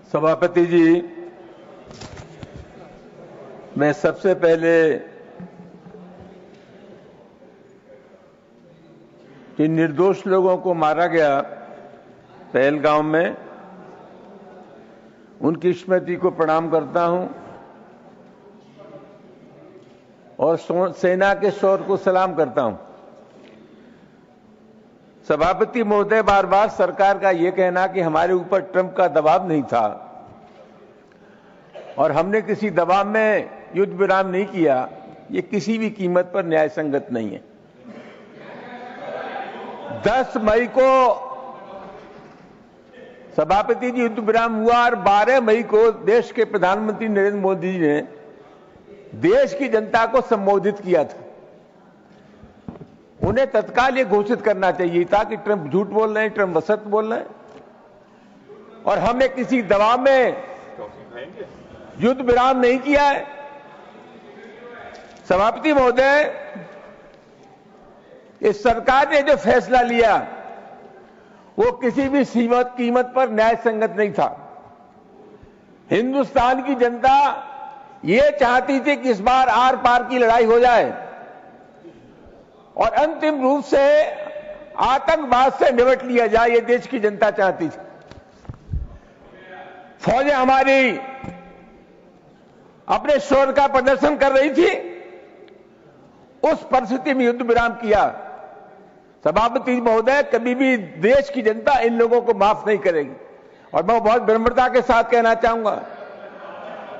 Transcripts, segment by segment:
सभापति जी, मैं सबसे पहले जिन निर्दोष लोगों को मारा गया पहलगाम में, उनकी स्मृति को प्रणाम करता हूं और सेना के शौर्य को सलाम करता हूं। सभापति महोदय, बार बार सरकार का यह कहना कि हमारे ऊपर ट्रंप का दबाव नहीं था और हमने किसी दबाव में युद्ध विराम नहीं किया, ये किसी भी कीमत पर न्याय संगत नहीं है। 10 मई को सभापति जी युद्ध विराम हुआ और 12 मई को देश के प्रधानमंत्री नरेंद्र मोदी जी ने देश की जनता को संबोधित किया था। उन्हें तत्काल ये घोषित करना चाहिए था कि ट्रंप झूठ बोल रहे हैं, ट्रंप असत्य बोल रहे हैं और हमने किसी दबाव में युद्ध विराम नहीं किया है। सभापति महोदय, इस सरकार ने जो फैसला लिया वो किसी भी कीमत पर न्याय संगत नहीं था। हिंदुस्तान की जनता ये चाहती थी कि इस बार आर पार की लड़ाई हो जाए और अंतिम रूप से आतंकवाद से निपट लिया जाए, ये देश की जनता चाहती थी। फौजें हमारी अपने शौर्य का प्रदर्शन कर रही थी, उस परिस्थिति में युद्ध विराम किया। सभापति महोदय, कभी भी देश की जनता इन लोगों को माफ नहीं करेगी और मैं बहुत विनम्रता के साथ कहना चाहूंगा,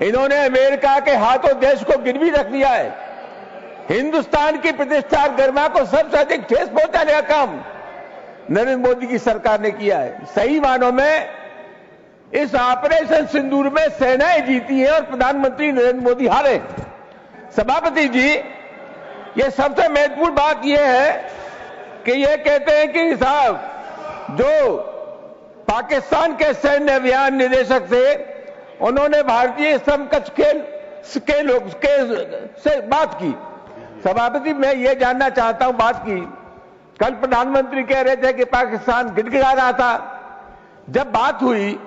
इन्होंने अमेरिका के हाथों देश को गिरवी रख दिया है। हिंदुस्तान की प्रतिष्ठा और गरिमा को सबसे अधिक ठेस पहुंचाने का काम नरेंद्र मोदी की सरकार ने किया है। सही मानों में इस ऑपरेशन सिंदूर में सेनाएं जीती हैं और प्रधानमंत्री नरेंद्र मोदी हारे। सभापति जी, ये सबसे महत्वपूर्ण बात यह है कि ये कहते हैं कि साहब जो पाकिस्तान के सैन्य अभियान निदेशक थे, उन्होंने भारतीय समकक्ष से बात की। सभापति, मैं ये जानना चाहता हूं बात की, कल प्रधानमंत्री कह रहे थे कि पाकिस्तान गिड़गिड़ा रहा था। जब बात हुई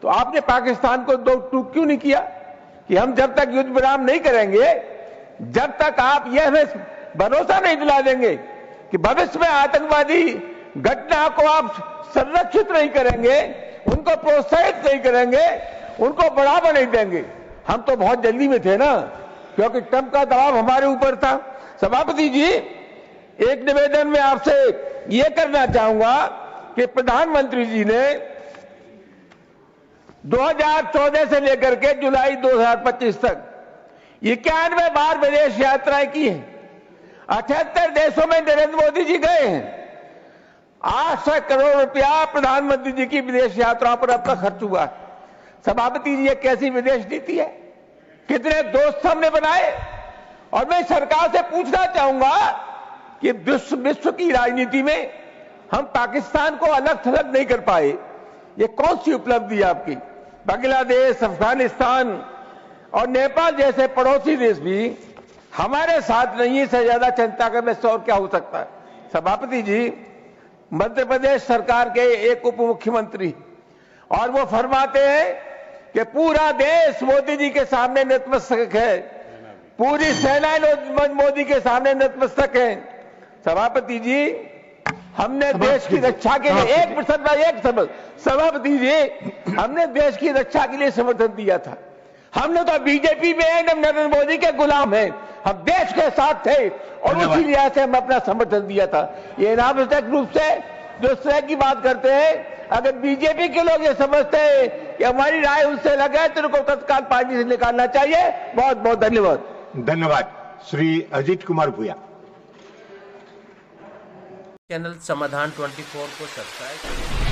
तो आपने पाकिस्तान को दो टूक क्यों नहीं किया कि हम जब तक युद्ध विराम नहीं करेंगे, जब तक आप यह भरोसा नहीं दिला देंगे कि भविष्य में आतंकवादी घटना को आप संरक्षित नहीं करेंगे, उनको प्रोत्साहित नहीं करेंगे, उनको बढ़ावा नहीं देंगे। हम तो बहुत जल्दी में थे ना, क्योंकि ट्रंप का दबाव हमारे ऊपर था। सभापति जी, एक निवेदन में आपसे यह करना चाहूंगा कि प्रधानमंत्री जी ने 2014 से लेकर के जुलाई 2025 तक 91 बार विदेश यात्राएं की है। 78 देशों में नरेंद्र मोदी जी गए हैं। 800 करोड़ रुपया प्रधानमंत्री जी की विदेश यात्राओं पर अब तक खर्च हुआ है। सभापति जी, ये कैसी विदेश नीति है? कितने दोस्त हमने बनाए? और मैं सरकार से पूछना चाहूंगा कि विश्व की राजनीति में हम पाकिस्तान को अलग थलग नहीं कर पाए, ये कौन सी उपलब्धि है आपकी? बांग्लादेश, अफगानिस्तान और नेपाल जैसे पड़ोसी देश भी हमारे साथ नहीं, इससे ज्यादा चिंता का विषय और क्या हो सकता है? सभापति जी, मध्य प्रदेश सरकार के एक उप मुख्यमंत्री और वो फरमाते हैं कि पूरा देश मोदी जी के सामने नतमस्तक है, पूरी सेना मोदी के सामने नतमस्तक है। सभापति जी, हमने देश की रक्षा के लिए सभापति जी, हमने देश की रक्षा के लिए समर्थन दिया था। हमने तो बीजेपी में है, नरेंद्र मोदी के गुलाम हैं। हम देश के साथ थे और उसी लिहाज से हम अपना समर्थन दिया था। ये अनावश्यक रूप से जो श्रेय की बात करते हैं, अगर बीजेपी के लोग ये समझते हैं कि हमारी राय उनसे अलग है तो उनको तत्काल पार्टी से निकालना चाहिए। बहुत बहुत धन्यवाद। धन्यवाद। श्री अजीत कुमार भूया। चैनल समाधान 24 को सब्सक्राइब करें।